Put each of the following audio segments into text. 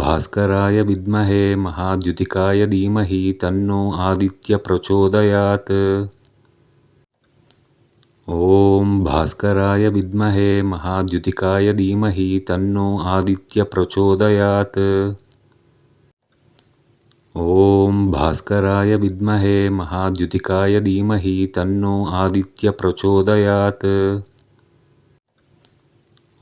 भास्कराय विद्महे महाद्युतिकाय धीमहि तन्नो आदित्य प्रचोदयात्। ॐ भास्कराय विद्महे महाद्युतिकाय धीमहि तन्नो आदित्य प्रचोदयात्। ॐ भास्कराय विद्महे महाद्युतिकाय धीमहि तन्नो आदित्य प्रचोदयात्।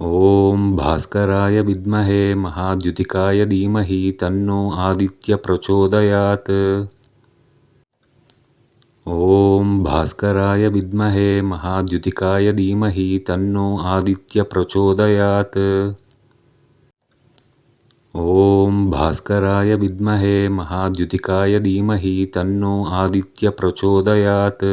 ॐ भास्कराय विद्महे महाद्युतिकाय धीमहि तन्नो आदित्य प्रचोदयात्। ॐ भास्कराय विद्महे महाद्युतिकाय धीमहि तन्नो आदित्य प्रचोदयात्। ॐ भास्कराय विद्महे महाद्युतिकाय धीमहि तन्नो आदित्य प्रचोदयात्।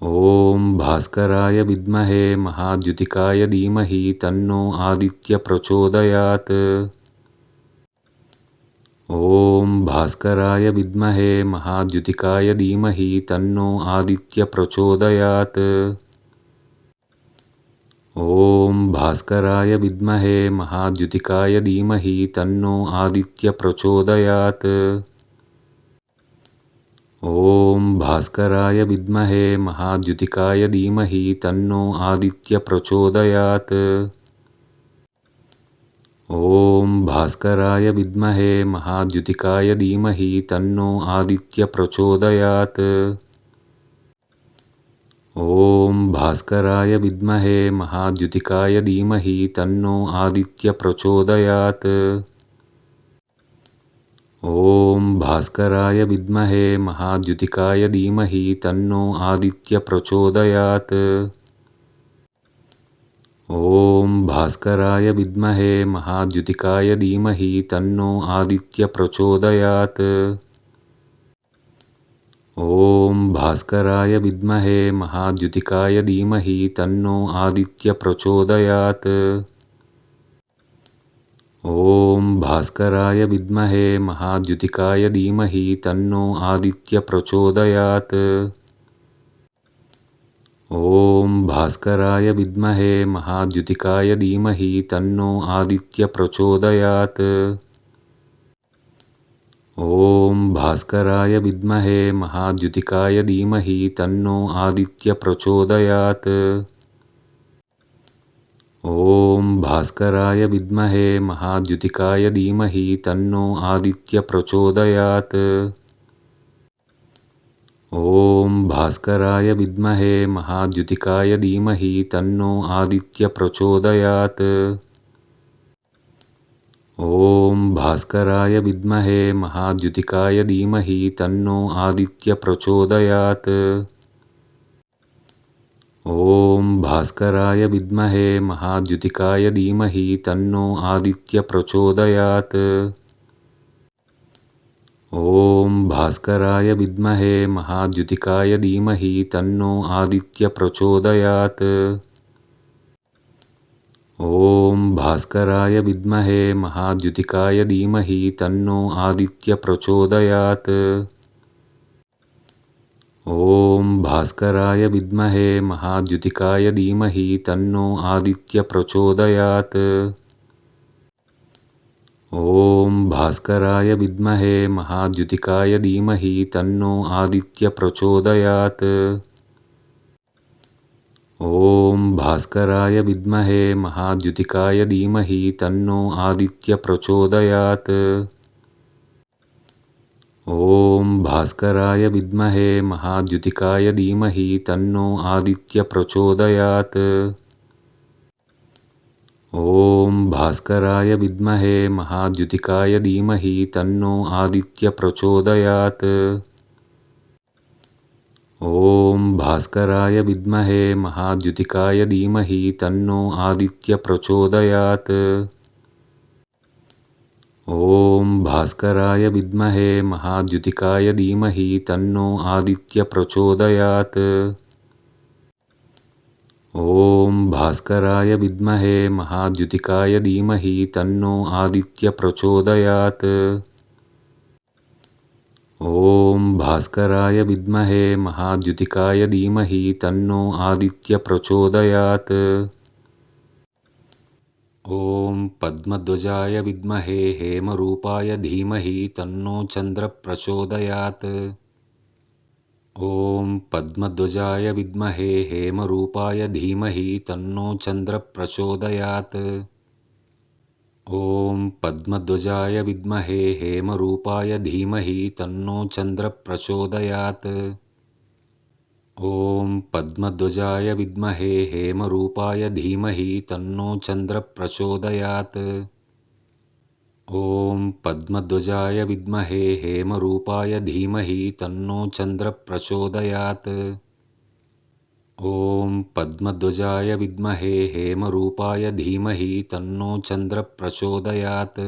ॐ भास्कराय विद्महे महाद्युतिकाय धीमहि तन्नो आदित्य प्रचोदयात्। ॐ भास्कराय विद्महे महाद्युतिकाय धीमहि तन्नो आदित्य प्रचोदयात्। ॐ भास्कराय विद्महे महाद्युतिकाय धीमहि तन्नो आदित्य प्रचोदयात्। ॐ भास्कराय विद्महे महाद्युतिकाय धीमहि तन्नो आदित्य प्रचोदयात्। ॐ भास्कराय विद्महे महाद्युतिकाय धीमहि तन्नो आदित्य प्रचोदयात्। ॐ भास्कराय विद्महे महाद्युतिकाय धीमहि तन्नो आदित्य प्रचोदयात्। ॐ भास्कराय विद्महे महाद्युतिकाय धीमहि तन्नो आदित्य प्रचोदयात्। ॐ भास्कराय विद्महे महाद्युतिकाय धीमहि तन्नो आदित्य प्रचोदयात्। ॐ भास्कराय विद्महे महाद्युतिकाय धीमहि तन्नो आदित्य प्रचोदयात्। ॐ भास्कराय विद्महे महाद्युतिकाय धीमहि तन्नो आदित्य प्रचोदयात्। ॐ भास्कराय विद्महे महाद्युतिकाय धीमहि तन्नो आदित्य प्रचोदयात्। ॐ भास्कराय विद्महे महाद्युतिकाय धीमहि तन्नो आदित्य प्रचोदयात्। ॐ भास्कराय विद्महे महाद्युतिकाय धीमहि तन्नो आदित्य प्रचोदयात्। ॐ भास्कराय विद्महे महाद्युतिकाय धीमहि तन्नो आदित्य प्रचोदयात्। ॐ भास्कराय विद्महे महाद्युतिकाय धीमहि तन्नो आदित्य प्रचोदयात्। ॐ भास्कराय विद्महे महाद्युतिकाय धीमहि तन्नो आदित्य प्रचोदयात्। ॐ भास्कराय विद्महे महाद्युतिकाय धीमहि तन्नो आदित्य प्रचोदयात्। ॐ भास्कराय विद्महे महाद्युतिकाय धीमहि तन्नो आदित्य प्रचोदयात्। ॐ भास्कराय विद्महे महाद्युतिकाय धीमहि तन्नो आदित्य प्रचोदयात्। ॐ भास्कराय विद्महे महाद्युतिकाय धीमहि तन्नो आदित्य प्रचोदयात्। ॐ भास्कराय विद्महे महाद्युतिकाय धीमहि तन्नो आदित्य प्रचोदयात्। ॐ भास्कराय विद्महे महाद्युतिकाय धीमहि तन्नो आदित्य प्रचोदयात्। ॐ भास्कराय विद्महे महाद्युतिकाय धीमहि तन्नो आदित्य प्रचोदयात्। ॐ भास्कराय विद्महे महाद्युतिकाय धीमहि तन्नो आदित्य प्रचोदयात्। ॐ भास्कराय विद्महे महाद्युतिकाय धीमहि तन्नो आदित्य प्रचोदयात्। ॐ भास्कराय विद्महे महाद्युतिकाय धीमहि तन्नो आदित्य प्रचोदयात्। ॐ भास्कराय विद्महे महाद्युतिकाय धीमहि तन्नो आदित्य प्रचोदयात्। ॐ पद्मध्वजाय विद्महे हेमरूपाय धीमहि तन्नो चन्द्रः प्रचोदयात्। ॐ पद्मध्वजाय विद्महे हेमरूपाय धीमहि तन्नो चन्द्रः प्रचोदयात्। ॐ पद्मध्वजाय विद्महे हेमरूपाय धीमहि तन्नो चन्द्रः प्रचोदयात्। ॐ पद्मध्वजाय विद्महे हेमरूपाय धीमहि तन्नो चन्द्रः प्रचोदयात्। ॐ पद्मध्वजाय विद्महे हेमरूपाय धीमहि तन्नो चन्द्रः प्रचोदयात्। ॐ पद्मध्वजाय विद्महे हेमरूपाय धीमहि तन्नो चन्द्रः प्रचोदयात्।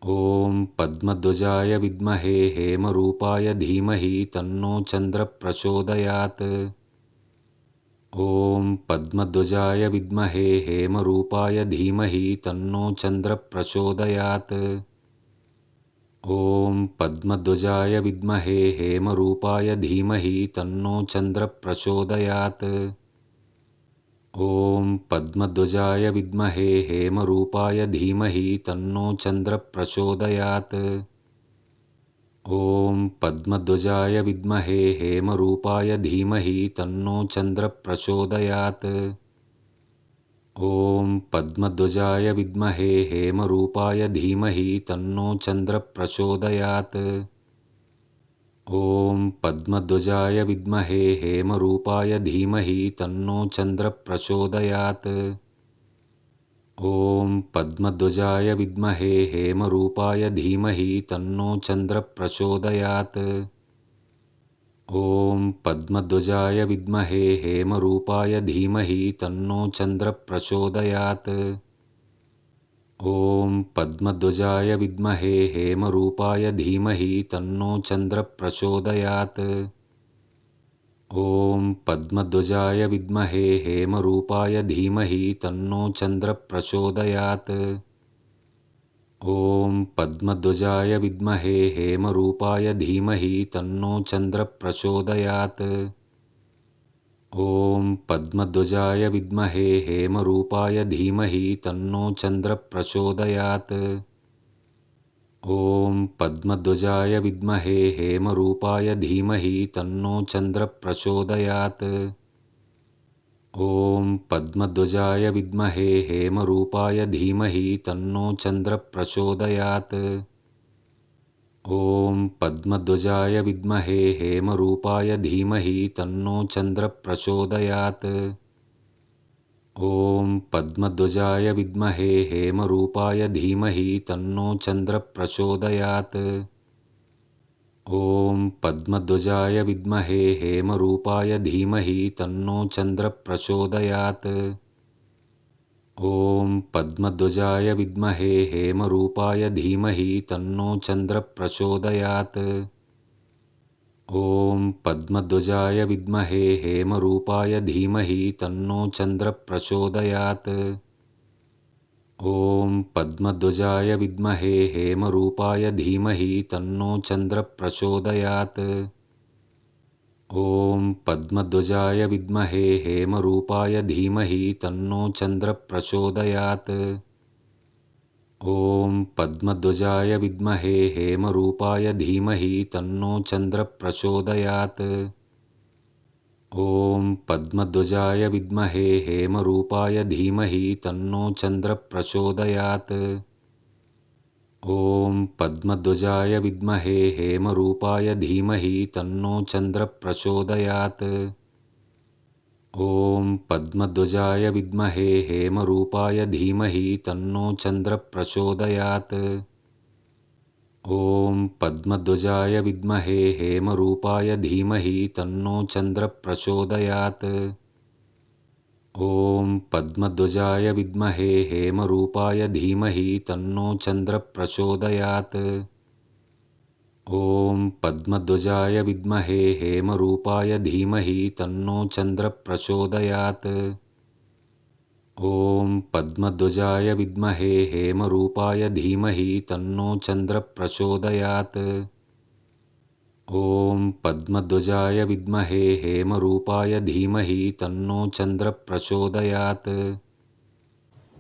ॐ पद्मध्वजाय विद्महे हेमरूपाय धीमहि तन्नो चन्द्रः प्रचोदयात्। ॐ पद्मध्वजाय विद्महे हेमरूपाय धीमहि तन्नो चन्द्रः प्रचोदयात्। ॐ पद्मध्वजाय विद्महे हेमरूपाय धीमहि तन्नो चन्द्रः प्रचोदयात्। ॐ पद्मध्वजाय विद्महे हेमरूपाय धीमहि तन्नो चन्द्रः प्रचोदयात्। ॐ पद्मध्वजाय विद्महे हेमरूपाय धीमहि तन्नो चन्द्रः प्रचोदयात्। ॐ पद्मध्वजाय विद्महे हेमरूपाय धीमहि तन्नो चन्द्रः प्रचोदयात्। ॐ पद्मध्वजाय विद्महे हेमरूपाय धीमहि तन्नो चन्द्रः प्रचोदयात्। ॐ पद्मध्वजाय विद्महे हेमरूपाय धीमहि तन्नो चन्द्रः प्रचोदयात्। ॐ पद्मध्वजाय विद्महे हेमरूपाय धीमहि तन्नो चन्द्रः प्रचोदयात्। ॐ पद्मध्वजाय विद्महे हेमरूपाय धीमहि तन्नो चन्द्रः प्रचोदयात्। ॐ पद्मध्वजाय विद्महे हेमरूपाय धीमहि तन्नो चन्द्रः प्रचोदयात्। ॐ पद्मध्वजाय विद्महे हेमरूपाय धीमहि तन्नो चन्द्रः प्रचोदयात्। ॐ पद्मध्वजाय विद्महे हेमरूपाय धीमहि तन्नो चन्द्रः प्रचोदयात्। ॐ पद्मध्वजाय विद्महे हेमरूपाय धीमहि तन्नो चन्द्रः प्रचोदयात्। ॐ पद्मध्वजाय विद्महे हेमरूपाय धीमहि तन्नो चन्द्रः प्रचोदयात्। ॐ पद्मध्वजाय विद्महे हेमरूपाय धीमहि तन्नो चन्द्रः प्रचोदयात्। ॐ पद्मध्वजाय विद्महे हेमरूपाय धीमहि तन्नो चन्द्रः प्रचोदयात्। ॐ पद्मध्वजाय विद्महे हेमरूपाय धीमहि तन्नो चन्द्रः प्रचोदयात्। ॐ पद्मध्वजाय विद्महे हेमरूपाय धीमहि तन्नो चन्द्रः प्रचोदयात्। ॐ पद्मध्वजाय विद्महे हेमरूपाय धीमहि तन्नो चन्द्रः प्रचोदयात्। ॐ पद्मध्वजाय विद्महे हेमरूपाय धीमहि तन्नो चन्द्रः प्रचोदयात्। ॐ पद्मध्वजाय विद्महे हेमरूपाय धीमहि तन्नो चन्द्रः प्रचोदयात्। ॐ पद्मध्वजाय विद्महे हेमरूपाय धीमहि तन्नो चन्द्रः प्रचोदयात्। ॐ पद्मध्वजाय विद्महे हेमरूपाय धीमहि तन्नो चन्द्रः प्रचोदयात्। ॐ पद्मध्वजाय विद्महे हेमरूपाय धीमहि तन्नो चन्द्रः प्रचोदयात्। ॐ पद्मध्वजाय विद्महे हेमरूपाय धीमहि तन्नो चन्द्रः प्रचोदयात्। ॐ पद्मध्वजाय विद्महे हेमरूपाय धीमहि तन्नो चन्द्रः प्रचोदयात्। ॐ पद्मध्वजाय विद्महे हेमरूपाय धीमहि तन्नो चन्द्रः प्रचोदयात्। ॐ पद्मध्वजाय विद्महे हेमरूपाय धीमहि तन्नो चन्द्रः प्रचोदयात्। ॐ पद्मध्वजाय विद्महे हेमरूपाय धीमहि तन्नो चन्द्रः प्रचोदयात्। ॐ पद्मध्वजाय विद्महे हेमरूपाय धीमहि तन्नो चन्द्रः प्रचोदयात्।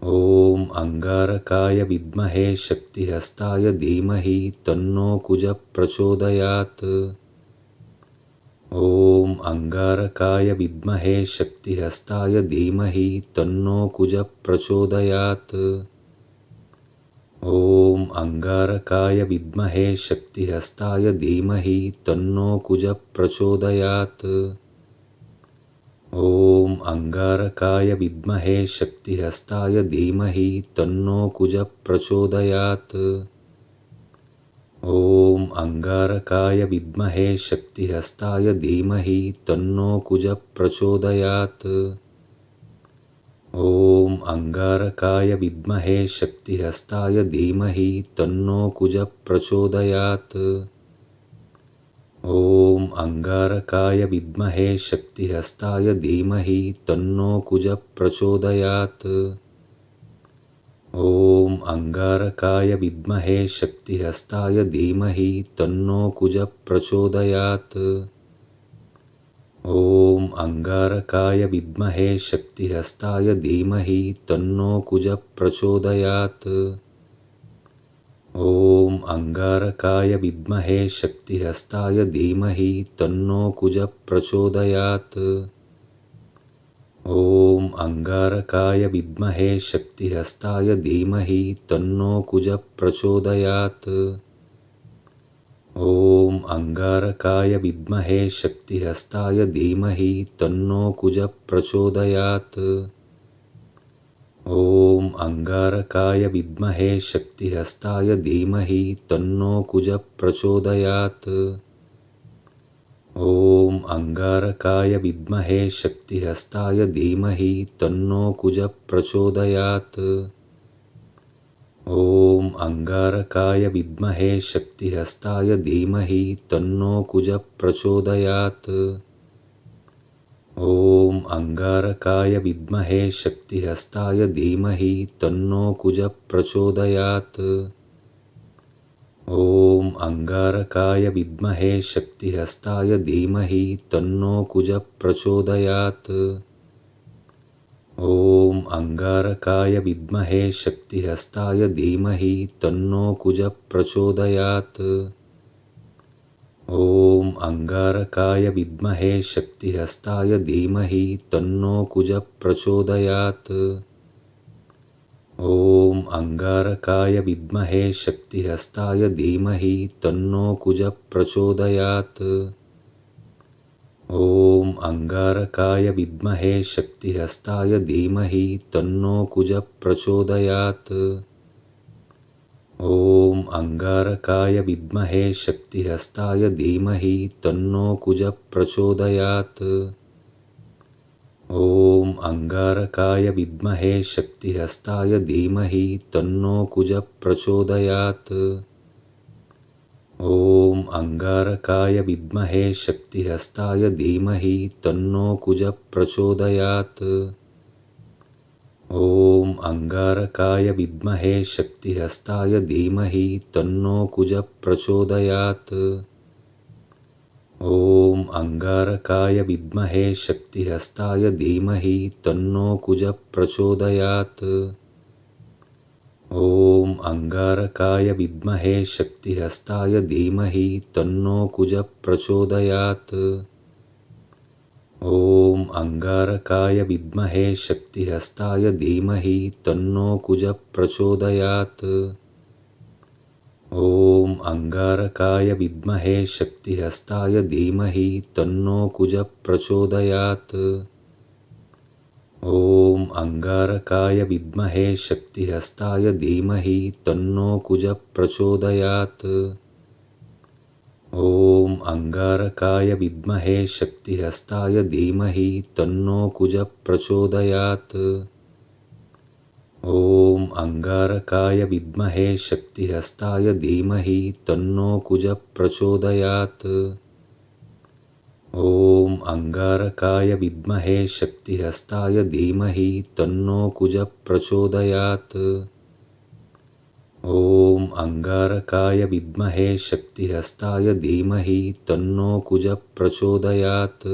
ॐ अंगारकाय विद्महे शक्तिहस्ताय धीमहि तन्नो कुजः प्रचोदयात्। ॐ अंगारकाय विद्महे शक्तिहस्ताय धीमहि तन्नो कुजः प्रचोदयात्। ॐ अंगारकाय विद्महे शक्तिहस्ताय धीमहि तन्नो कुजः प्रचोदयात्। ॐ अंगारकाय विद्महे शक्तिहस्ताय धीमहि तन्नो कुजः प्रचोदयात्। ॐ अंगारकाय विद्महे शक्तिहस्ताय धीमहि तन्नो कुजः प्रचोदयात्। ॐ अंगारकाय विद्महे शक्तिहस्ताय धीमहि तन्नो कुजः प्रचोदयात्। ॐ अंगारकाय विद्महे शक्तिहस्ताय धीमहि तन्नो कुजः प्रचोदयात्। ॐ अंगारकाय विद्महे शक्तिहस्ताय धीमहि तन्नो कुजः प्रचोदयात्। ॐ अंगारकाय विद्महे शक्तिहस्ताय धीमहि तन्नो कुजः प्रचोदयात्। ॐ अंगारकाय विद्महे शक्तिहस्ताय धीमहि तन्नो कुजः प्रचोदयात्। ॐ अंगारकाय विद्महे शक्तिहस्ताय धीमहि तन्नो कुजः प्रचोदयात्। ॐ अंगारकाय विद्महे शक्तिहस्ताय धीमहि तन्नो कुजः प्रचोदयात्। ॐ अंगारकाय विद्महे शक्तिहस्ताय धीमहि तन्नो कुजः प्रचोदयात्। ॐ अंगारकाय विद्महे शक्तिहस्ताय धीमहि तन्नो कुजः प्रचोदयात्। ॐ अंगारकाय विद्महे शक्तिहस्ताय धीमहि तन्नो कुजः प्रचोदयात्। ॐ अंगारकाय विद्महे शक्तिहस्ताय धीमहि तन्नो कुजः प्रचोदयात्। ॐ अंगारकाय विद्महे शक्तिहस्ताय धीमहि तन्नो कुजः प्रचोदयात्। ॐ अंगारकाय विद्महे शक्तिहस्ताय धीमहि तन्नो कुजः प्रचोदयात्। ॐ अंगारकाय विद्महे शक्तिहस्ताय धीमहि तन्नो कुजः प्रचोदयात्। ॐ अंगारकाय विद्महे शक्तिहस्ताय धीमहि तन्नो कुजः प्रचोदयात्। ॐ अंगारकाय विद्महे शक्तिहस्ताय धीमहि तन्नो कुजः प्रचोदयात्। ॐ अंगारकाय विद्महे शक्तिहस्ताय धीमहि तन्नो कुजः प्रचोदयात्। ॐ अंगारकाय विद्महे शक्तिहस्ताय धीमहि तन्नो कुजः प्रचोदयात्। ॐ अंगारकाय विद्महे शक्तिहस्ताय धीमहि तन्नो कुजः प्रचोदयात्। ॐ अंगारकाय विद्महे शक्तिहस्ताय धीमहि तन्नो कुजः प्रचोदयात्। ॐ अंगारकाय विद्महे शक्तिहस्ताय धीमहि तन्नो कुजः प्रचोदयात्। ॐ अंगारकाय विद्महे शक्तिहस्ताय धीमहि तन्नो कुजः प्रचोदयात्। ॐ अंगारकाय विद्महे शक्तिहस्ताय धीमहि तन्नो कुजः प्रचोदयात्। ॐ अंगारकाय विद्महे शक्तिहस्ताय धीमहि तन्नो कुजः प्रचोदयात्। ॐ अंगारकाय विद्महे शक्तिहस्ताय धीमहि तन्नो कुजः प्रचोदयात्। ॐ अंगारकाय विद्महे शक्तिहस्ताय धीमहि तन्नो कुजः प्रचोदयात्। ॐ अंगारकाय विद्महे शक्तिहस्ताय धीमहि तन्नो कुजः प्रचोदयात्। ॐ अंगारकाय विद्महे शक्तिहस्ताय धीमहि तन्नो कुजः प्रचोदयात्। ॐ अंगारकाय विद्महे शक्तिहस्ताय धीमहि तन्नो कुजः प्रचोदयात्।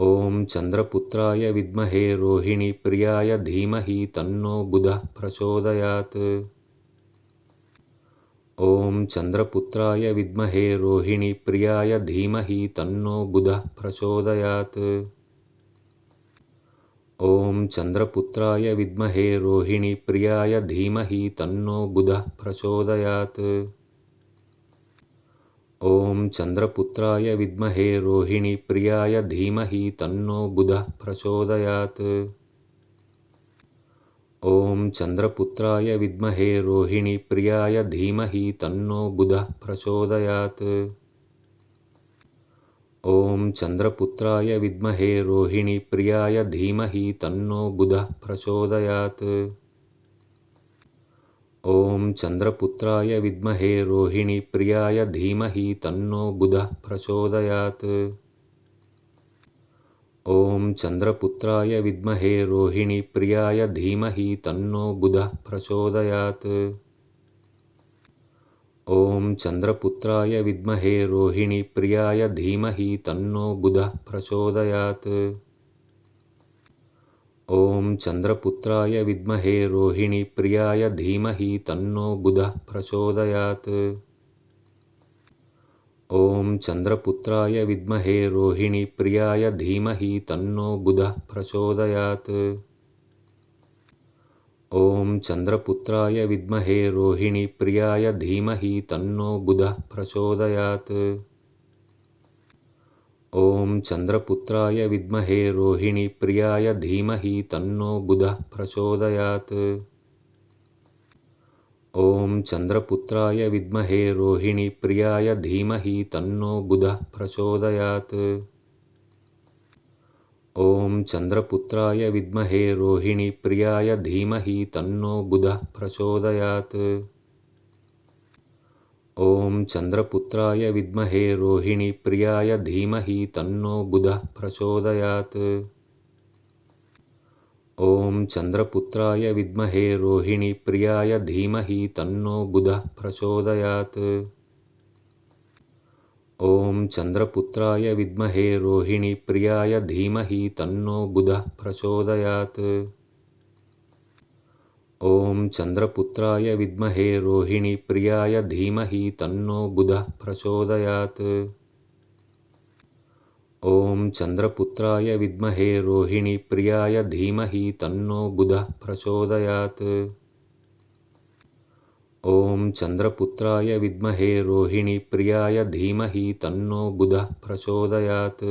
ॐ चन्द्रपुत्राय विद्महे रोहिणीप्रियाय धीमहि तन्नो बुधः प्रचोदयात्। ॐ चन्द्रपुत्राय विद्महे रोहिणीप्रियाय धीमहि तन्नो बुधः प्रचोदयात्। ॐ चन्द्रपुत्राय विद्महे रोहिणीप्रियाय धीमहि तन्नो बुधः प्रचोदयात्। ॐ चन्द्रपुत्राय विद्महे रोहिणीप्रियाय धीमहि तन्नो बुधः प्रचोदयात्। ॐ चन्द्रपुत्राय विद्महे रोहिणीप्रियाय धीमहि तन्नो बुधः प्रचोदयात्। ॐ चन्द्रपुत्राय विद्महे रोहिणीप्रियाय धीमहि तन्नो बुधः प्रचोदयात्। ॐ चन्द्रपुत्राय विद्महे रोहिणीप्रियाय धीमहि तन्नो बुधः प्रचोदयात्। ॐ चन्द्रपुत्राय विद्महे रोहिणीप्रियाय धीमहि तन्नो बुधः प्रचोदयात्। ॐ चन्द्रपुत्राय विद्महे रोहिणीप्रियाय धीमहि तन्नो बुधः प्रचोदयात्। ॐ चन्द्रपुत्राय विद्महे रोहिणीप्रियाय धीमहि तन्नो बुधः प्रचोदयात्। ॐ चन्द्रपुत्राय विद्महे रोहिणीप्रियाय धीमहि तन्नो बुधः प्रचोदयात्। ॐ चन्द्रपुत्राय विद्महे रोहिणीप्रियाय धीमहि तन्नो बुधः प्रचोदयात्। ॐ चन्द्रपुत्राय विद्महे रोहिणीप्रियाय धीमहि तन्नो बुधः प्रचोदयात्। ॐ चन्द्रपुत्राय विद्महे रोहिणीप्रियाय धीमहि तन्नो बुधः प्रचोदयात्। ॐ चन्द्रपुत्राय विद्महे रोहिणीप्रियाय धीमहि तन्नो बुधः प्रचोदयात्। ॐ चन्द्रपुत्राय विद्महे रोहिणीप्रियाय धीमहि तन्नो बुधः प्रचोदयात्। ॐ चन्द्रपुत्राय विद्महे रोहिणीप्रियाय धीमहि तन्नो बुधः प्रचोदयात्। ॐ चन्द्रपुत्राय विद्महे रोहिणीप्रियाय धीमहि तन्नो बुधः प्रचोदयात्। ॐ चन्द्रपुत्राय विद्महे रोहिणीप्रियाय धीमहि तन्नो बुधः प्रचोदयात्। ॐ चन्द्रपुत्राय विद्महे रोहिणीप्रियाय धीमहि तन्नो बुधः प्रचोदयात्। ॐ चन्द्रपुत्राय विद्महे रोहिणीप्रियाय धीमहि तन्नो बुधः प्रचोदयात्।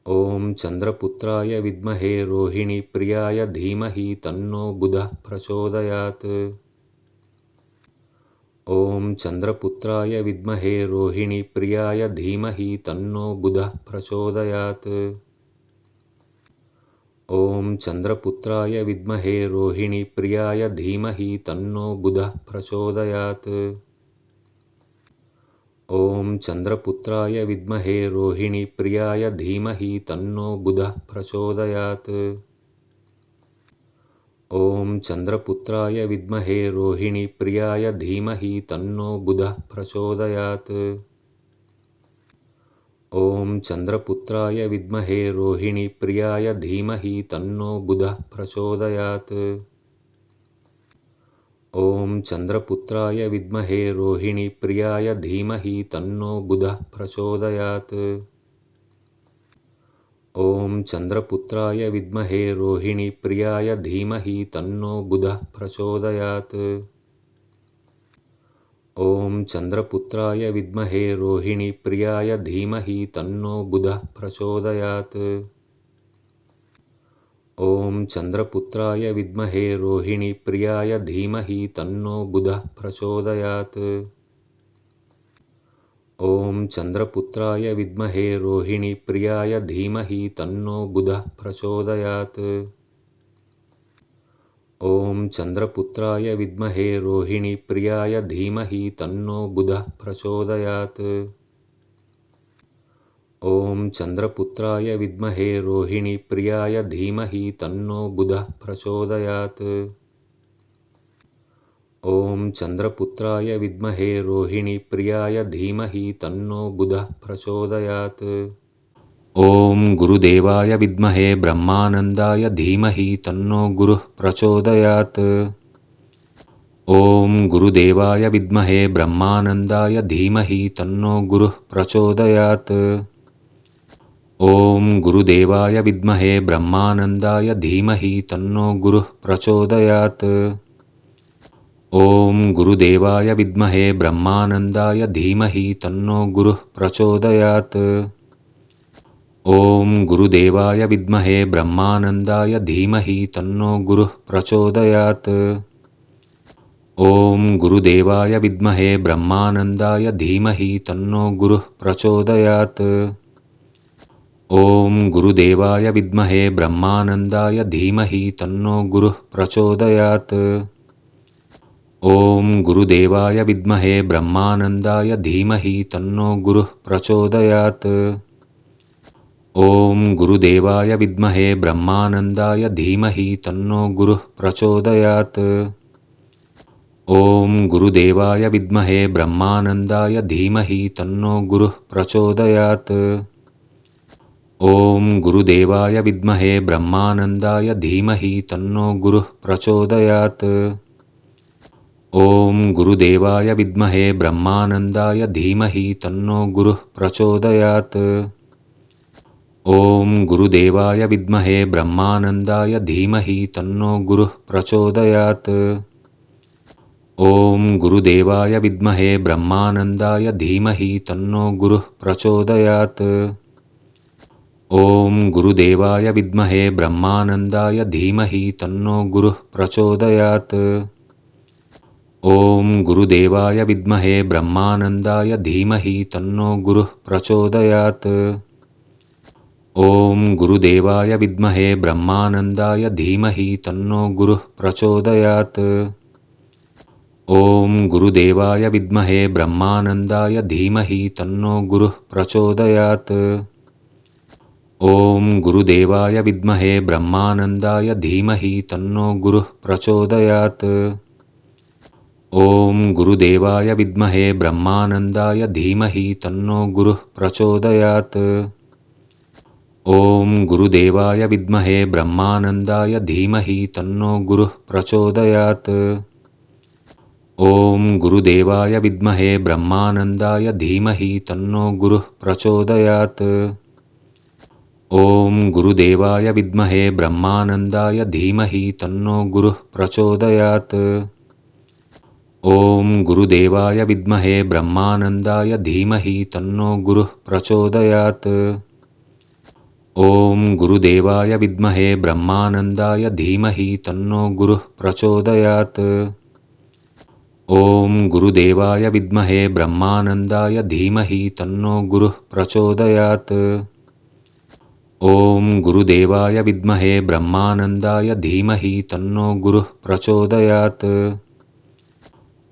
ॐ चन्द्रपुत्राय विद्महे रोहिणीप्रियाय धीमहि तन्नो बुधः प्रचोदयात्। ॐ चन्द्रपुत्राय विद्महे रोहिणीप्रियाय धीमहि तन्नो बुधः प्रचोदयात्। ॐ चन्द्रपुत्राय विद्महे रोहिणीप्रियाय धीमहि तन्नो बुधः प्रचोदयात्। ॐ चन्द्रपुत्राय विद्महे रोहिणीप्रियाय धीमहि तन्नो बुधः प्रचोदयात्। ॐ चन्द्रपुत्राय विद्महे रोहिणीप्रियाय धीमहि तन्नो बुधः प्रचोदयात्। ॐ चन्द्रपुत्राय विद्महे रोहिणीप्रियाय धीमहि तन्नो बुधः प्रचोदयात्। ॐ चन्द्रपुत्राय विद्महे रोहिणीप्रियाय धीमहि तन्नो बुधः प्रचोदयात्। ॐ चन्द्रपुत्राय विद्महे रोहिणीप्रियाय धीमहि तन्नो बुधः प्रचोदयात्। ॐ चन्द्रपुत्राय विद्महे रोहिणीप्रियाय धीमहि तन्नो बुधः प्रचोदयात्। ॐ चन्द्रपुत्राय विद्महे रोहिणीप्रियाय धीमहि तन्नो बुधः प्रचोदयात्। ॐ चन्द्रपुत्राय विद्महे रोहिणीप्रियाय धीमहि तन्नो बुधः प्रचोदयात्। ॐ चन्द्रपुत्राय विद्महे रोहिणीप्रियाय धीमहि तन्नो बुधः प्रचोदयात्। ॐ चन्द्रपुत्राय विद्महे रोहिणीप्रियाय धीमहि तन्नो बुधः प्रचोदयात्। ॐ चन्द्रपुत्राय विद्महे रोहिणीप्रियाय धीमहि तन्नो बुधः प्रचोदयात्। ॐ गुरुदेवाय विद्महे ब्रह्मानन्दाय धीमहि तन्नो गुरुः प्रचोदयात्। ॐ गुरुदेवाय विद्महे ब्रह्मानन्दाय धीमहि तन्नो गुरुः प्रचोदयात्। ॐ गुरुदेवाय विद्महे ब्रह्मानन्दाय धीमहि तन्नो गुरुः प्रचोदयात्। ॐ गुरुदेवाय विद्महे ब्रह्मानन्दाय धीमहि तन्नो गुरुः प्रचोदयात्। ॐ गुरुदेवाय विद्महे ब्रह्मानन्दाय धीमहि तन्नो गुरुः प्रचोदयात्। ॐ गुरुदेवाय विद्महे ब्रह्मानन्दाय धीमहि तन्नो गुरुः प्रचोदयात्। ॐ गुरुदेवाय विद्महे ब्रह्मानन्दाय धीमहि तन्नो गुरुः प्रचोदयात्। ॐ गुरुदेवाय विद्महे ब्रह्मानन्दाय धीमहि तन्नो गुरुः प्रचोदयात्। ॐ गुरुदेवाय विद्महे ब्रह्मानन्दाय धीमहि तन्नो गुरुः प्रचोदयात्। ॐ गुरुदेवाय विद्महे ब्रह्मानन्दाय धीमहि तन्नो गुरुः प्रचोदयात्। ॐ गुरुदेवाय विद्महे ब्रह्मानन्दाय धीमहि तन्नो गुरुः प्रचोदयात्। ॐ गुरुदेवाय विद्महे ब्रह्मानन्दाय धीमहि तन्नो गुरुः प्रचोदयात्। ॐ गुरुदेवाय विद्महे ब्रह्मानन्दाय धीमहि तन्नो गुरुः प्रचोदयात्। ॐ गुरुदेवाय विद्महे ब्रह्मानन्दाय धीमहि तन्नो गुरुः प्रचोदयात्। ॐ गुरुदेवाय विद्महे ब्रह्मानन्दाय धीमहि तन्नो गुरुः प्रचोदयात्। ॐ गुरुदेवाय विद्महे ब्रह्मानन्दाय धीमहि तन्नो गुरुः प्रचोदयात्। ॐ गुरुदेवाय विद्महे ब्रह्मानन्दाय धीमहि तन्नो गुरुः प्रचोदयात्। ॐ गुरुदेवाय विद्महे ब्रह्मानन्दाय धीमहि तन्नो गुरुः प्रचोदयात्। ॐ गुरुदेवाय विद्महे ब्रह्मानन्दाय धीमहि तन्नो गुरुः प्रचोदयात्। ॐ गुरुदेवाय विद्महे ब्रह्मानन्दाय धीमहि तन्नो गुरुः प्रचोदयात्। ॐ गुरुदेवाय विद्महे ब्रह्मानन्दाय धीमहि तन्नो गुरुः प्रचोदयात्। ॐ गुरुदेवाय विद्महे ब्रह्मानन्दाय धीमहि तन्नो गुरुः प्रचोदयात्। ॐ गुरुदेवाय विद्महे ब्रह्मानन्दाय धीमहि तन्नो गुरुः प्रचोदयात्। ॐ गुरुदेवाय विद्महे ब्रह्मानन्दाय धीमहि तन्नो गुरुः प्रचोदयात्। ॐ गुरुदेवाय विद्महे ब्रह्मानन्दाय धीमहि तन्नो गुरुः प्रचोदयात्। ॐ गुरुदेवाय विद्महे ब्रह्मानन्दाय धीमहि तन्नो गुरुः प्रचोदयात्। ॐ गुरुदेवाय विद्महे ब्रह्मानन्दाय धीमहि तन्नो गुरुः प्रचोदयात्।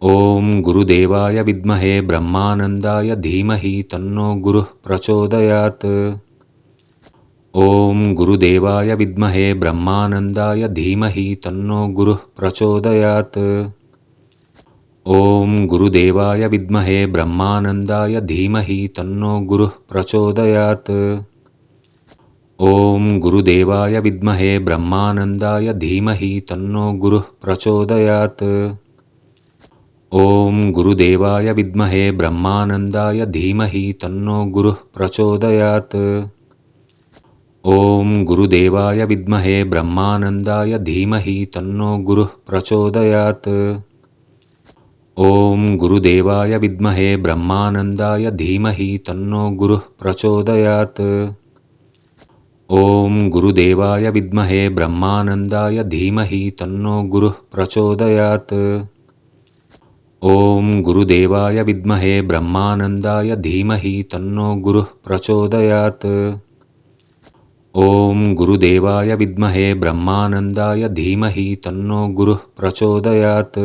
ॐ गुरुदेवाय विद्महे ब्रह्मानन्दाय धीमहि तन्नो गुरुः प्रचोदयात्। ॐ गुरुदेवाय विद्महे ब्रह्मानन्दाय धीमहि तन्नो गुरुः प्रचोदयात्। ॐ गुरुदेवाय विद्महे ब्रह्मानन्दाय धीमहि तन्नो गुरुः प्रचोदयात्। ॐ गुरुदेवाय विद्महे ब्रह्मानन्दाय धीमहि तन्नो गुरुः प्रचोदयात्। ॐ गुरुदेवाय विद्महे ब्रह्मानन्दाय धीमहि तन्नो गुरुः प्रचोदयात्। ॐ गुरुदेवाय विद्महे ब्रह्मानन्दाय धीमहि तन्नो गुरुः प्रचोदयात्। ॐ गुरुदेवाय विद्महे ब्रह्मानन्दाय धीमहि तन्नो गुरुः प्रचोदयात्। ॐ गुरुदेवाय विद्महे ब्रह्मानन्दाय धीमहि तन्नो गुरुः प्रचोदयात्। ॐ गुरुदेवाय विद्महे ब्रह्मानन्दाय धीमहि तन्नो गुरुः प्रचोदयात्। ॐ गुरुदेवाय विद्महे ब्रह्मानन्दाय धीमहि तन्नो गुरुः प्रचोदयात्।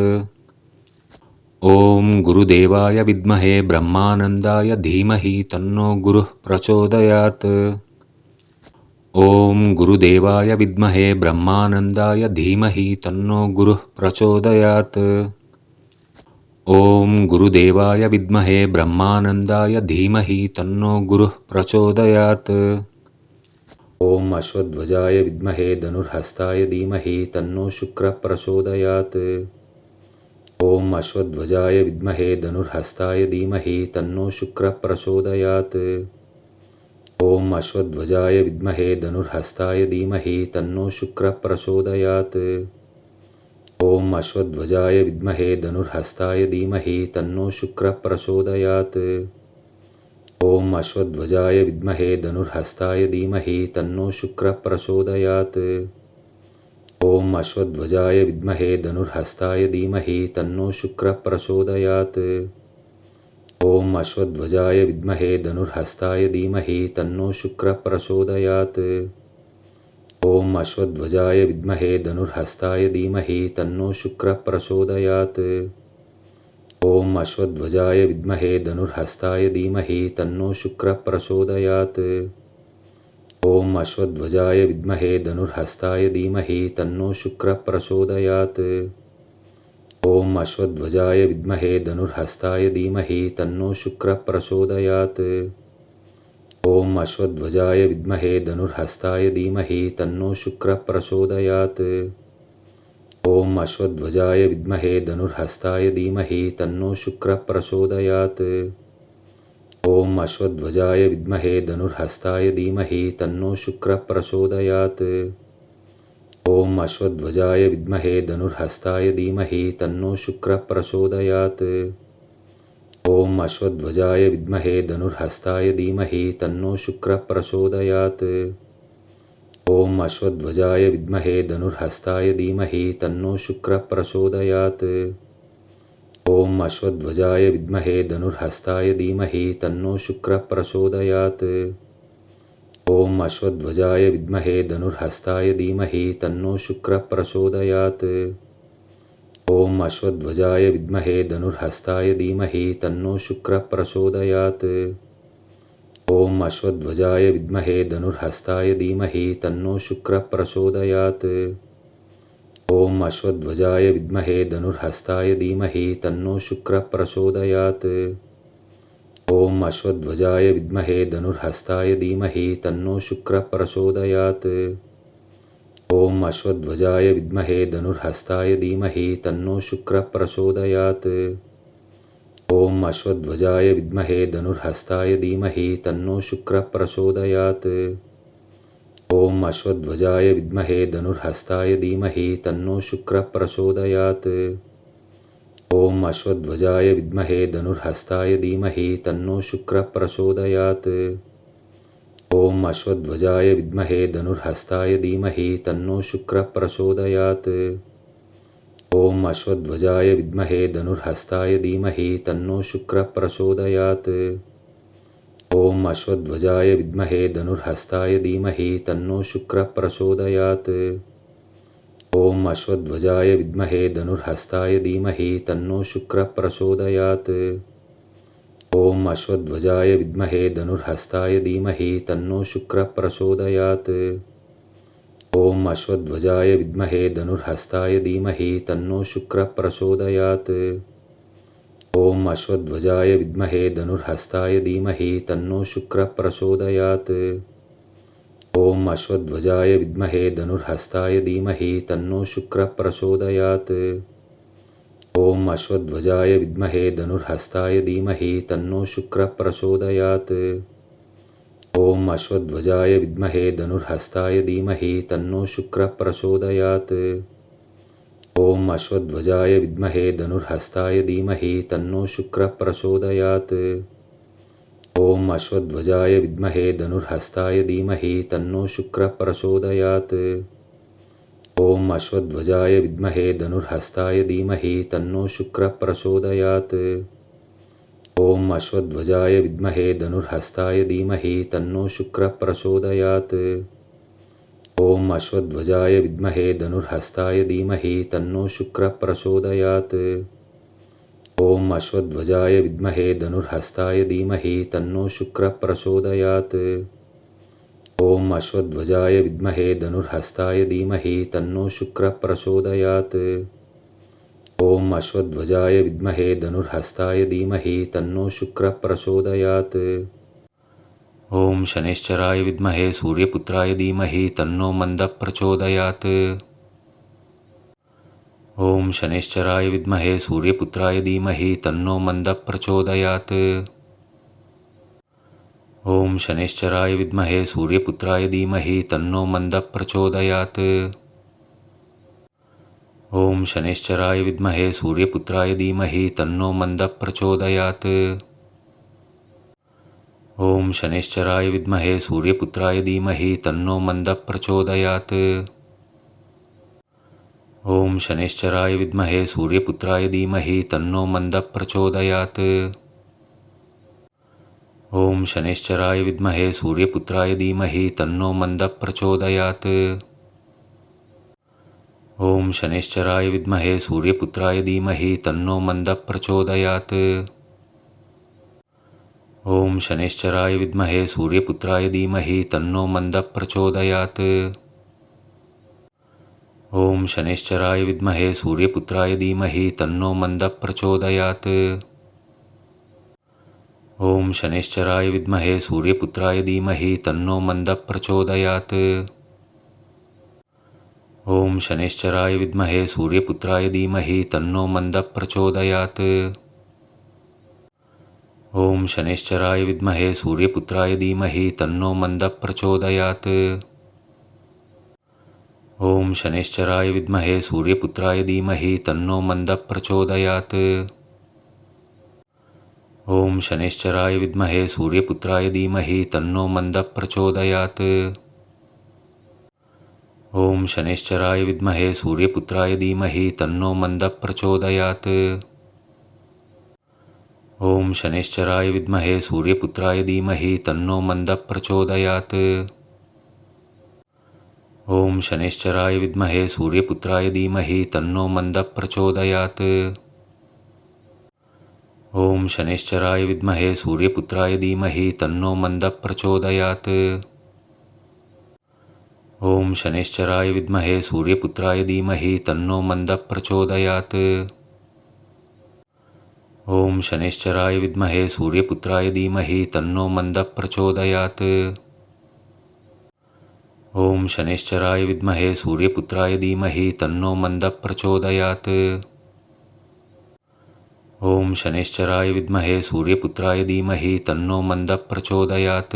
ॐ गुरुदेवाय विद्महे ब्रह्मानन्दाय धीमहि तन्नो गुरुः प्रचोदयात्। ॐ गुरुदेवाय विद्महे ब्रह्मानन्दाय धीमहि तन्नो गुरुः प्रचोदयात्। ॐ गुरुदेवाय विद्महे ब्रह्मानन्दाय धीमहि तन्नो गुरुः प्रचोदयात्। ॐ अश्वध्वजाय विद्महे धनुर्हस्ताय धीमहि तन्नो शुक्रः प्रचोदयात्। ॐ अश्वध्वजाय विद्महे धनुर्हस्ताय धीमहि तन्नो शुक्रः प्रचोदयात्। ॐ अश्वध्वजाय विद्महे धनुर्हस्ताय धीमहि तन्नो शुक्रः प्रचोदयात्। ॐ अश्वध्वजाय विद्महे धनुर्हस्ताय धीमहि तन्नो शुक्रः प्रचोदयात्। ॐ अश्वध्वजाय विद्महे धनुर्हस्ताय धीमहि तन्नो शुक्रः प्रचोदयात्। ॐ अश्वध्वजाय विद्महे धनुर्हस्ताय धीमहि तन्नो शुक्रः प्रचोदयात्। ॐ अश्वध्वजाय विद्महे धनुर्हस्ताय धीमहि तन्नो शुक्रः प्रचोदयात्। ॐ अश्वध्वजाय विद्महे धनुर्हस्ताय धीमहि तन्नो शुक्रः प्रचोदयात्। ॐ अश्वध्वजाय विद्महे धनुर्हस्ताय धीमहि तन्नो शुक्रः प्रचोदयात्। ॐ अश्वध्वजाय विद्महे धनुर्हस्ताय धीमहि तन्नो शुक्रः प्रचोदयात्। ॐ अश्वध्वजाय विद्महे धनुर्हस्ताय धीमहि तन्नो शुक्रः प्रचोदयात्। ॐ अश्वध्वजाय विद्महे धनुर्हस्ताय धीमहि तन्नो शुक्रः प्रचोदयात्। ॐ अश्वध्वजाय विद्महे धनुर्हस्ताय धीमहि तन्नो शुक्रः प्रचोदयात्। ॐ अश्वध्वजाय विद्महे धनुर्हस्ताय धीमहि तन्नो शुक्रः प्रचोदयात्। ॐ अश्वध्वजाय विद्महे धनुर्हस्ताय धीमहि तन्नो शुक्रः प्रचोदयात्। ॐ अश्वध्वजाय विद्महे धनुर्हस्ताय धीमहि तन्नो शुक्रः प्रचोदयात्। ॐ अश्वध्वजाय विद्महे धनुर्हस्ताय धीमहि तन्नो शुक्रः प्रचोदयात्। ॐ अश्वध्वजाय विद्महे धनुर्हस्ताय धीमहि तन्नो शुक्रः प्रचोदयात्। ॐ अश्वध्वजाय विद्महे धनुर्हस्ताय धीमहि तन्नो शुक्रः प्रचोदयात्। ॐ अश्वध्वजाय विद्महे धनुर्हस्ताय धीमहि तन्नो शुक्रः प्रचोदयात्। ॐ अश्वध्वजाय विद्महे धनुर्हस्ताय धीमहि तन्नो शुक्रः प्रचोदयात्। ॐ अश्वध्वजाय विद्महे धनुर्हस्ताय धीमहि तन्नो शुक्रः प्रचोदयात्। ॐ अश्वध्वजाय विद्महे धनुर्हस्ताय धीमहि तन्नो शुक्रः प्रचोदयात्। ॐ अश्वध्वजाय विद्महे धनुर्हस्ताय धीमहि तन्नो शुक्रः प्रचोदयात्। ॐ अश्वध्वजाय विद्महे धनुर्हस्ताय धीमहि तन्नो शुक्रः प्रचोदयात्। ॐ अश्वध्वजाय विद्महे धनुर्हस्ताय धीमहि तन्नो शुक्रः प्रचोदयात्। ॐ अश्वध्वजाय विद्महे धनुर्हस्ताय धीमहि तन्नो शुक्रः प्रचोदयात्। ॐ अश्वध्वजाय विद्महे धनुर्हस्ताय धीमहि तन्नो शुक्रः प्रचोदयात्। ॐ अश्वध्वजाय विद्महे धनुर्हस्ताय धीमहि तन्नो शुक्रः प्रचोदयात्। ॐ अश्वध्वजाय विद्महे धनुर्हस्ताय धीमहि तन्नो शुक्रः प्रचोदयात्। ॐ अश्वध्वजाय विद्महे धनुर्हस्ताय धीमहि तन्नो शुक्रः प्रचोदयात्। ॐ अश्वध्वजाय विद्महे धनुर्हस्ताय धीमहि तन्नो शुक्रः प्रचोदयात्। ॐ अश्वध्वजाय विद्महे धनुर्हस्ताय धीमहि तन्नो शुक्रः प्रचोदयात्। ॐ अश्वध्वजाय विद्महे धनुर्हस्ताय धीमहि तन्नो शुक्रः प्रचोदयात्। ॐ अश्वध्वजाय विद्महे धनुर्हस्ताय धीमहि तन्नो शुक्रः प्रचोदयात्। ॐ अश्वध्वजाय विद्महे धनुर्हस्ताय धीमहि तन्नो शुक्रः प्रचोदयात्। ॐ अश्वध्वजाय विद्महे धनुर्हस्ताय धीमहि तन्नो शुक्रः प्रचोदयात्। ॐ अश्वध्वजाय विद्महे धनुर्हस्ताय धीमहि तन्नो शुक्रः प्रचोदयात्। ॐ अश्वध्वजाय विद्महे धनुर्हस्ताय धीमहि तन्नो शुक्रः प्रचोदयात्। ॐ अश्वध्वजाय विद्महे धनुर्हस्ताय धीमहि तन्नो शुक्रः प्रचोदयात्। ॐ अश्वध्वजाय विद्महे धनुर्हस्ताय धीमहि तन्नो शुक्रः प्रचोदयात्। ॐ अश्वध्वजाय विद्महे धनुर्हस्ताय धीमहि तन्नो शुक्रः प्रचोदयात्। ॐ अश्वध्वजाय विद्महे धनुर्हस्ताय धीमहि तन्नो शुक्रः प्रचोदयात्। ॐ अश्वध्वजाय विद्महे धनुर्हस्ताय धीमहि तन्नो शुक्रः प्रचोदयात्। ॐ अश्वध्वजाय विद्महे धनुर्हस्ताय धीमहि तन्नो शुक्रः प्रचोदयात्। ओम शनिश्चराय विद्महे सूर्यपुत्राय धीमहि तन्नो मंदः प्रचोदयात्। ओम शनिश्चराय विद्महे सूर्यपुत्राय धीमहि तन्नो मंदः प्रचोदयात्। ओम शनिश्चराय विद्महे सूर्यपुत्राय धीमहि तन्नो मंदः प्रचोदयात्। ओम शनिश्चराय विद्महे सूर्यपुत्राय धीमहि तन्नो मंदः प्रचोदयात्। ओम शनिश्चराय विद्महे सूर्यपुत्राय धीमहि तन्नो मंदः प्रचोदयात्। ओम शनिश्चराय विद्महे सूर्यपुत्राय धीमहि तन्नो मंदः प्रचोदयात्। ओम शनिश्चराय विद्महे सूर्यपुत्राय धीमहि तन्नो मंदः प्रचोदयात्। ओम शनिश्चराय विद्महे सूर्यपुत्राय धीमहि तन्नो मंदः प्रचोदयात्। ओम शनिश्चराय विद्महे सूर्यपुत्राय धीमहि तन्नो मंदः प्रचोदयात्। ओम शनिश्चराय विद्महे सूर्यपुत्राय धीमहि तन्नो मंदः प्रचोदयात्। ओम शनिश्चराय विद्महे सूर्यपुत्राय धीमहि तन्नो मंदः प्रचोदयात्। ओम शनिश्चराय विद्महे सूर्यपुत्राय धीमहि तन्नो मंदः प्रचोदयात्। ओम शनिश्चराय विद्महे सूर्यपुत्राय धीमहि तन्नो मंदः प्रचोदयात्। ओम शनिश्चराय विद्महे सूर्यपुत्राय धीमहि तन्नो मंदः प्रचोदयात्। ओम शनिश्चराय विद्महे सूर्यपुत्राय धीमहि तन्नो मंदः प्रचोदयात्। ओम शनिश्चराय विद्महे सूर्यपुत्राय धीमहि तन्नो मंदः प्रचोदयात्। ओम शनिश्चराय विद्महे सूर्यपुत्राय धीमहि तन्नो मंदः प्रचोदयात्। ओम शनिश्चराय विद्महे सूर्यपुत्राय धीमहि तन्नो मंदः प्रचोदयात्। ओम शनिश्चराय विद्महे सूर्यपुत्राय धीमहि तन्नो मंदः प्रचोदयात्। ओम शनिश्चराय विद्महे सूर्यपुत्राय धीमहि तन्नो मंदः प्रचोदयात्। ओम शनिश्चराय विद्महे सूर्यपुत्राय धीमहि तन्नो मंदः प्रचोदयात्। ओम शनिश्चराय विद्महे सूर्यपुत्राय धीमहि तन्नो मंदः प्रचोदयात्। ओम शनिश्चराय विद्महे सूर्यपुत्राय धीमहि तन्नो मंदः प्रचोदयात्।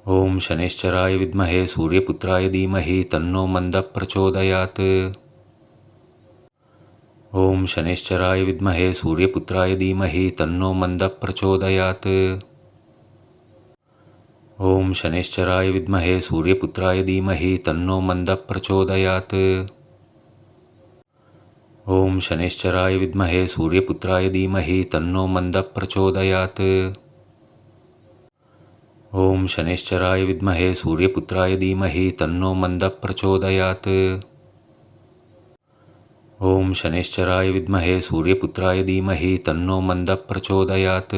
ओम शनिश्चराय विद्महे सूर्यपुत्राय धीमहि तन्नो मंदः प्रचोदयात्। ओम शनिश्चराय विद्महे सूर्यपुत्राय धीमहि तन्नो मंदः प्रचोदयात्। ओम शनिश्चराय विद्महे सूर्यपुत्राय धीमहि तन्नो मंदः प्रचोदयात्। ओम शनिश्चराय विद्महे सूर्यपुत्राय धीमहि तन्नो मंदः प्रचोदयात्। ओम शनिश्चराय विद्महे सूर्यपुत्राय धीमहि तन्नो मंदः प्रचोदयात्। ओम शनिश्चराय विद्महे सूर्यपुत्राय धीमहि तन्नो मंदः प्रचोदयात्।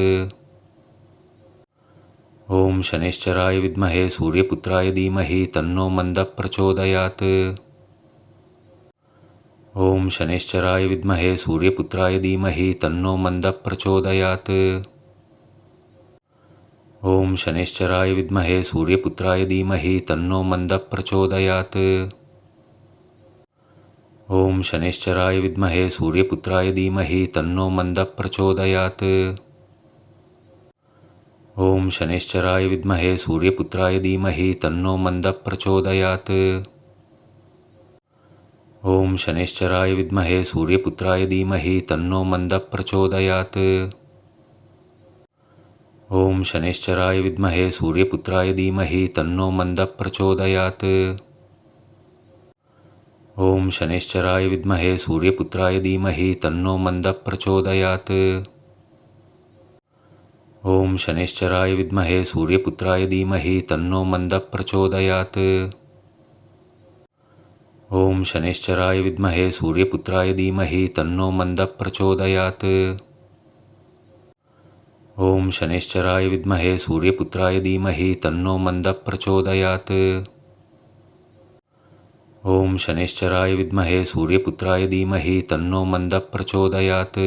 ओम शनिश्चराय विद्महे सूर्यपुत्राय धीमहि तन्नो मंदः प्रचोदयात्। ओम शनिश्चराय विद्महे सूर्यपुत्राय धीमहि तन्नो मंदः प्रचोदयात्। ओम शनिश्चराय विद्महे सूर्यपुत्राय धीमहि तन्नो मंदः प्रचोदयात्। ओम शनिश्चराय विद्महे सूर्यपुत्राय धीमहि तन्नो मंदः प्रचोदयात्। ओम शनिश्चराय विद्महे सूर्यपुत्राय धीमहि तन्नो मंदः प्रचोदयात्। ओम शनिश्चराय विद्महे सूर्यपुत्राय धीमहि तन्नो मंदः प्रचोदयात्। ओम शनिश्चराय विद्महे सूर्यपुत्राय धीमहि तन्नो मंदः प्रचोदयात्। ओम शनिश्चराय विद्महे सूर्यपुत्राय धीमहि तन्नो मंदः प्रचोदयात्। ओम शनिश्चराय विद्महे सूर्यपुत्राय धीमहि तन्नो मंदः प्रचोदयात्। ओम शनिश्चराय विद्महे सूर्यपुत्राय धीमहि तन्नो मंदः प्रचोदयात्। ओम शनिश्चराय विद्महे सूर्यपुत्राय धीमहि तन्नो मंदः प्रचोदयात्। ओम शनिश्चराय विद्महे सूर्यपुत्राय धीमहि तन्नो मंदः प्रचोदयात्।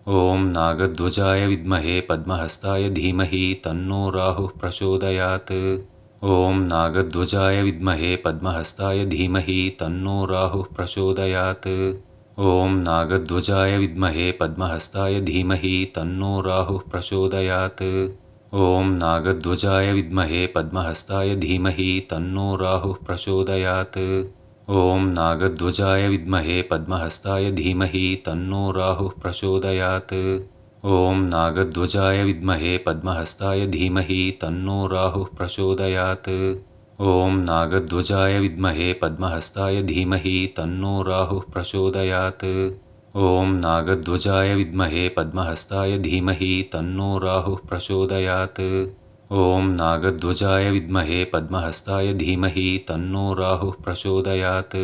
ॐ नागध्वजाय विद्महे पद्महस्ताय धीमहि तन्नो राहुः प्रचोदयात्। ॐ नागध्वजाय विद्महे पद्महस्ताय धीमहि तन्नो राहुः प्रचोदयात्। ॐ नागध्वजाय विद्महे पद्महस्ताय धीमहि तन्नो राहुः प्रचोदयात्। ॐ नागध्वजाय विद्महे पद्महस्ताय धीमहि तन्नो राहुः प्रचोदयात्। ॐ नागध्वजाय विद्महे पद्महस्ताय धीमहि तन्नो राहुः प्रचोदयात्। ॐ नागध्वजाय विद्महे पद्महस्ताय धीमहि तन्नो राहुः प्रचोदयात्। ॐ नागध्वजाय विद्महे पद्महस्ताय धीमहि तन्नो राहुः प्रचोदयात्। ॐ नागध्वजाय विद्महे पद्महस्ताय धीमहि तन्नो राहुः प्रचोदयात्। ॐ नागध्वजाय विद्महे पद्महस्ताय धीमहि तन्नो राहुः प्रचोदयात्।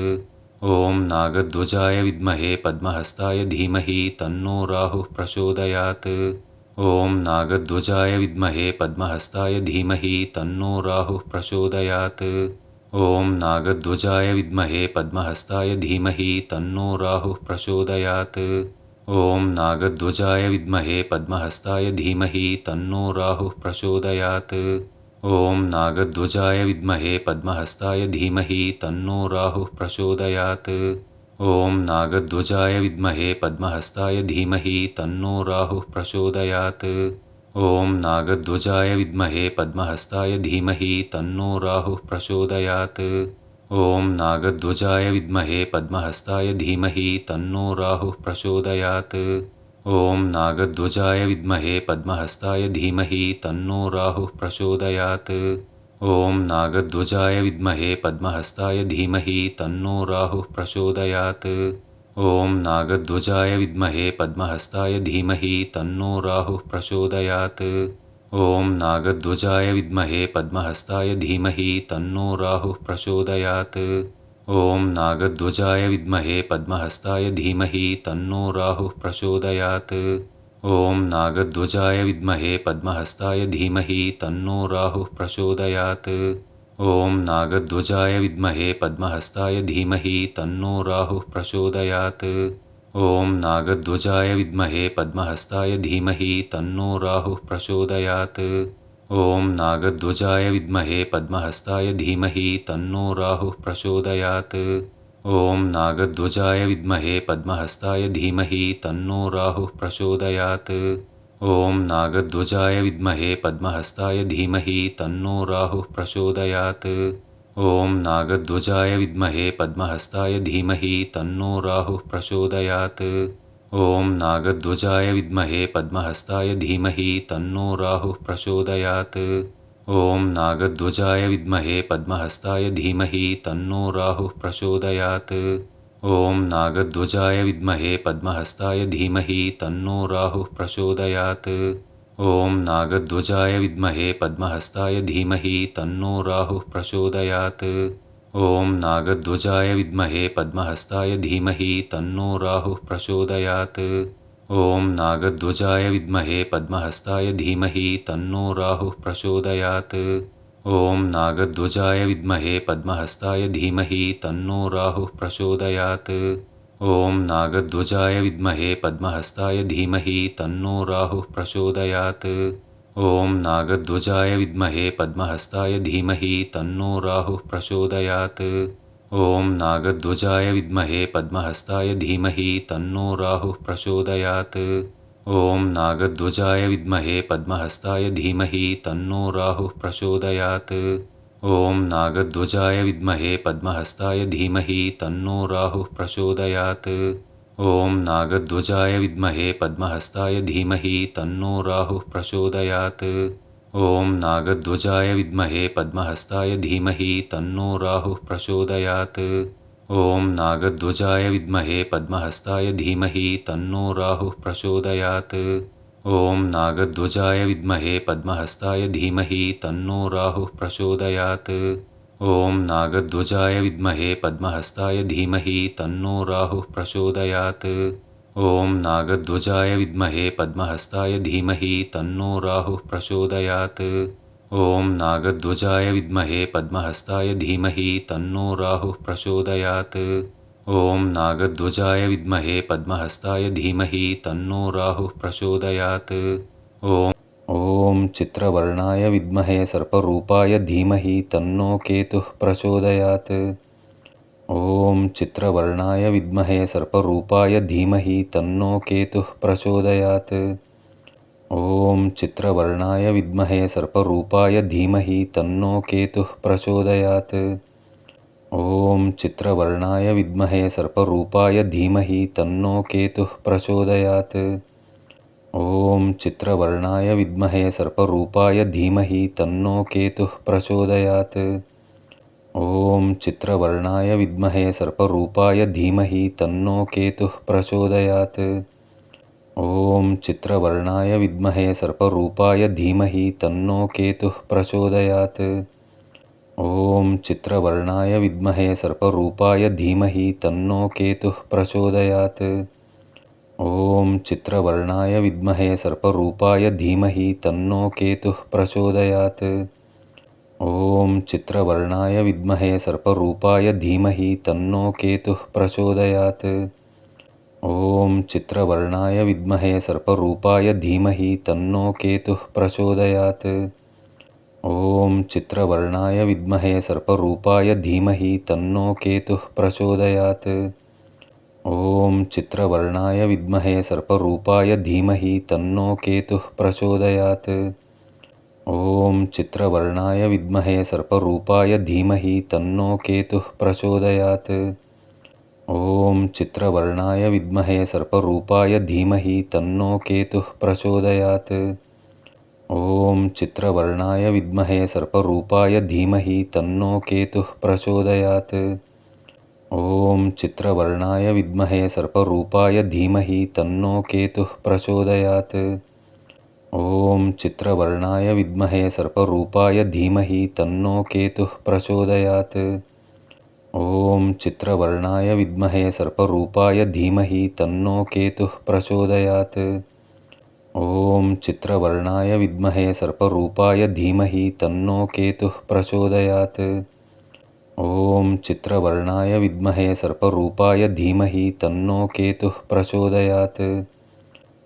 ॐ नागध्वजाय विद्महे पद्महस्ताय धीमहि तन्नो राहुः प्रचोदयात्। ॐ नागध्वजाय विद्महे पद्महस्ताय धीमहि तन्नो राहुः प्रचोदयात्। ॐ नागध्वजाय विद्महे पद्महस्ताय धीमहि तन्नो राहुः प्रचोदयात्। ॐ नागध्वजाय विद्महे पद्महस्ताय धीमहि तन्नो राहुः प्रचोदयात्। ॐ नागध्वजाय विद्महे पद्महस्ताय धीमहि तन्नो राहुः प्रचोदयात्। ॐ नागध्वजाय विद्महे पद्महस्ताय धीमहि तन्नो राहुः प्रचोदयात्। ॐ नागध्वजाय विद्महे पद्महस्ताय धीमहि तन्नो राहुः प्रचोदयात्। ॐ नागध्वजाय विद्महे पद्महस्ताय धीमहि तन्नो राहुः प्रचोदयात्। ॐ नागध्वजाय विद्महे पद्महस्ताय धीमहि तन्नो राहुः प्रचोदयात्। ॐ नागध्वजाय विद्महे पद्महस्ताय धीमहि तन्नो राहुः प्रचोदयात्। ॐ नागध्वजाय विद्महे पद्महस्ताय धीमहि तन्नो राहुः प्रचोदयात्। ॐ नागध्वजाय विद्महे पद्महस्ताय धीमहि तन्नो राहुः प्रचोदयात्। ॐ नागध्वजाय विद्महे पद्महस्ताय धीमहि तन्नो राहुः प्रचोदयात्। ॐ नागध्वजाय विद्महे पद्महस्ताय धीमहि तन्नो राहुः प्रचोदयात्। ॐ नागध्वजाय विद्महे पद्महस्ताय धीमहि तन्नो राहुः प्रचोदयात्। ॐ नागध्वजाय विद्महे पद्महस्ताय धीमहि तन्नो राहुः प्रचोदयात्। ॐ नागध्वजाय विद्महे पद्महस्ताय धीमहि तन्नो राहुः प्रचोदयात्। ॐ नागध्वजाय विद्महे पद्महस्ताय धीमहि तन्नो राहुः प्रचोदयात्। ॐ नागध्वजाय विद्महे पद्महस्ताय धीमहि तन्नो राहुः प्रचोदयात्। ॐ नागध्वजाय विद्महे पद्महस्ताय धीमहि तन्नो राहुः प्रचोदयात्। ॐ नागध्वजाय विद्महे पद्महस्ताय धीमहि तन्नो राहुः प्रचोदयात्। ॐ नागध्वजाय विद्महे पद्महस्ताय धीमहि तन्नो राहुः प्रचोदयात्। ॐ नागध्वजाय विद्महे पद्महस्ताय धीमहि तन्नो राहुः प्रचोदयात्। ॐ नागध्वजाय विद्महे पद्महस्ताय धीमहि तन्नो राहुः प्रचोदयात्। ॐ नागध्वजाय विद्महे पद्महस्ताय धीमहि तन्नो राहुः प्रचोदयात्। ॐ नागध्वजाय विद्महे पद्महस्ताय धीमहि तन्नो राहुः प्रचोदयात्। ॐ नागध्वजाय विद्महे पद्महस्ताय धीमहि तन्नो राहुः प्रचोदयात्। ॐ नागध्वजाय विद्महे पद्महस्ताय धीमहि तन्नो राहुः प्रचोदयात्। ॐ नागध्वजाय विद्महे पद्महस्ताय धीमहि तन्नो राहुः प्रचोदयात्। ॐ नागध्वजाय विद्महे पद्महस्ताय धीमहि तन्नो राहुः प्रचोदयात्। ॐ नागध्वजाय विद्महे पद्महस्ताय धीमहि तन्नो राहुः प्रचोदयात्। ॐ नागध्वजाय विद्महे पद्महस्ताय धीमहि तन्नो राहुः प्रचोदयात्। ॐ नागध्वजाय विद्महे पद्महस्ताय धीमहि तन्नो राहुः प्रचोदयात्। ॐ नागध्वजाय विद्महे पद्महस्ताय धीमहि तन्नो राहुः प्रचोदयात्। ॐ नागध्वजाय विद्महे पद्महस्ताय धीमहि तन्नो राहुः प्रचोदयात्। ॐ नागध्वजाय विद्महे पद्महस्ताय धीमहि तन्नो राहुः प्रचोदयात्। ॐ नागध्वजाय विद्महे पद्महस्ताय धीमहि तन्नो राहुः प्रचोदयात्। ॐ नागध्वजाय विद्महे पद्महस्ताय धीमहि तन्नो राहुः प्रचोदयात्। ॐ नागध्वजाय विद्महे पद्महस्ताय धीमहि तन्नो राहुः प्रचोदयात्। ॐ नागध्वजाय विद्महे पद्महस्ताय धीमहि तन्नो राहुः प्रचोदयात्। ॐ चित्रवर्णाय विद्महे सर्परूपाय धीमहि तन्नो केतुः प्रचोदयात्। ॐ चित्रवर्णाय विद्महे सर्परूपाय धीमहि तन्नो केतुः प्रचोदयात्। ॐ चित्रवर्णाय विद्महे सर्परूपाय धीमहि तन्नो केतुः प्रचोदयात्। ॐ चित्रवर्णाय विद्महे सर्परूपाय धीमहि तन्नो केतुः प्रचोदयात्। ॐ चित्रवर्णाय विद्महे सर्परूपाय धीमहि तन्नो केतुः प्रचोदयात्। ॐ चित्रवर्णाय विद्महे सर्परूपाय धीमहि तन्नो केतुः प्रचोदयात्। ॐ चित्रवर्णाय विद्महे सर्परूपाय धीमहि तन्नो केतुः प्रचोदयात्। ॐ चित्रवर्णाय विद्महे सर्परूपाय धीमहि तन्नो केतुः प्रचोदयात्। ॐ चित्रवर्णाय विद्महे सर्परूपाय धीमहि तन्नो केतुः प्रचोदयात्। ॐ चित्रवर्णाय विद्महे सर्परूपाय धीमहि तन्नो केतुः प्रचोदयात्। ॐ चित्रवर्णाय विद्महे सर्परूपाय धीमहि तन्नो केतुः प्रचोदयात्। ॐ चित्रवर्णाय विद्महे सर्परूपाय धीमहि तन्नो केतुः प्रचोदयात्। ॐ चित्रवर्णाय विद्महे सर्परूपाय धीमहि तन्नो केतुः प्रचोदयात्। ॐ चित्रवर्णाय विद्महे सर्परूपाय धीमहि तन्नो केतुः प्रचोदयात्। ॐ चित्रवर्णाय विद्महे सर्परूपाय धीमहि तन्नो केतुः प्रचोदयात्। ॐ चित्रवर्णाय विद्महे सर्परूपाय धीमहि तन्नो केतुः प्रचोदयात्। ॐ चित्रवर्णाय विद्महे सर्परूपाय धीमहि तन्नो केतुः प्रचोदयात्। ॐ चित्रवर्णाय विद्महे सर्परूपाय धीमहि तन्नो केतुः प्रचोदयात्। ॐ चित्रवर्णाय विद्महे सर्परूपाय धीमहि तन्नो केतुः प्रचोदयात्। ॐ चित्रवर्णाय विद्महे सर्परूपाय धीमहि तन्नो केतुः प्रचोदयात्। ॐ चित्रवर्णाय विद्महे सर्परूपाय धीमहि तन्नो केतुः प्रचोदयात्।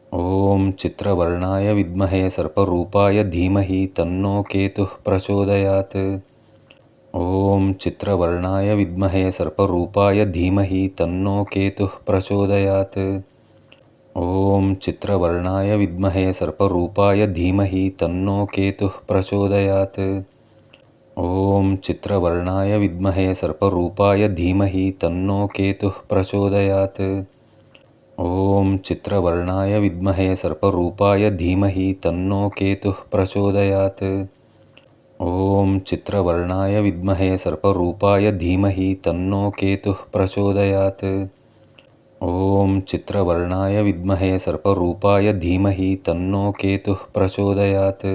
ॐ चित्रवर्णाय विद्महे सर्परूपाय धीमहि तन्नो केतुः प्रचोदयात्। ॐ चित्रवर्णाय विद्महे सर्परूपाय धीमहि तन्नो केतुः प्रचोदयात्। ॐ चित्रवर्णाय विद्महे सर्परूपाय धीमहि तन्नो केतुः प्रचोदयात्। ॐ चित्रवर्णाय विद्महे सर्परूपाय धीमहि तन्नो केतुः प्रचोदयात्। ॐ चित्रवर्णाय विद्महे सर्परूपाय धीमहि तन्नो केतुः प्रचोदयात्। ॐ चित्रवर्णाय विद्महे सर्परूपाय धीमहि तन्नो केतुः प्रचोदयात्। ॐ चित्रवर्णाय विद्महे सर्परूपाय धीमहि तन्नो केतुः प्रचोदयात्।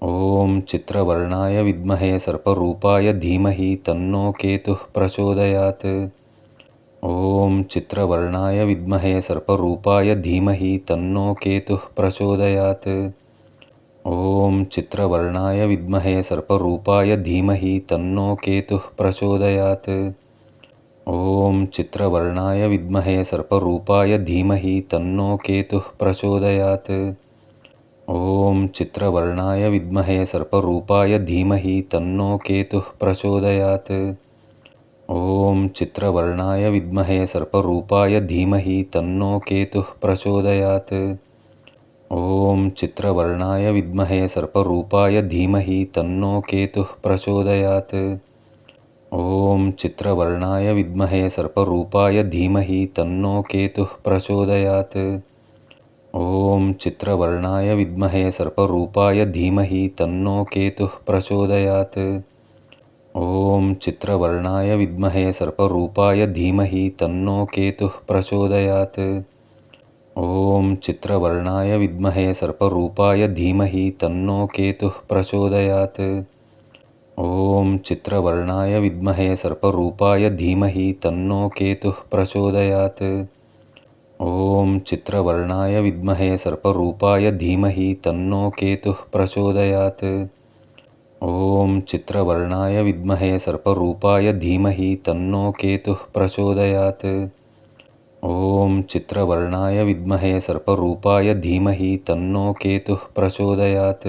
ॐ चित्रवर्णाय विद्महे सर्परूपाय धीमहि तन्नो केतुः प्रचोदयात्। ॐ चित्रवर्णाय विद्महे सर्परूपाय धीमहि तन्नो केतुः प्रचोदयात्। ॐ चित्रवर्णाय विद्महे सर्परूपाय धीमहि तन्नो केतुः प्रचोदयात्। ॐ चित्रवर्णाय विद्महे सर्परूपाय धीमहि तन्नो केतुः प्रचोदयात्। ॐ चित्रवर्णाय विद्महे सर्परूपाय धीमहि तन्नो केतुः प्रचोदयात्। ॐ चित्रवर्णाय विद्महे सर्परूपाय धीमहि तन्नो केतुः प्रचोदयात्। ॐ चित्रवर्णाय विद्महे सर्परूपाय धीमहि तन्नो केतुः प्रचोदयात्। ॐ चित्रवर्णाय विद्महे सर्परूपाय धीमहि तन्नो केतुः प्रचोदयात्। ॐ चित्रवर्णाय विद्महे सर्परूपाय धीमहि तन्नो केतुः प्रचोदयात्। ॐ चित्रवर्णाय विद्महे सर्परूपाय धीमहि तन्नो केतुः प्रचोदयात्। ॐ चित्रवर्णाय विद्महे सर्परूपाय धीमहि तन्नो केतुः प्रचोदयात्। ॐ चित्रवर्णाय विद्महे सर्परूपाय धीमहि तन्नो केतुः प्रचोदयात्। ॐ चित्रवर्णाय विद्महे सर्परूपाय धीमहि तन्नो केतुः प्रचोदयात्। ॐ चित्रवर्णाय विद्महे सर्परूपाय धीमहि तन्नो केतुः प्रचोदयात्। ॐ चित्रवर्णाय विद्महे सर्परूपाय धीमहि तन्नो केतुः प्रचोदयात्।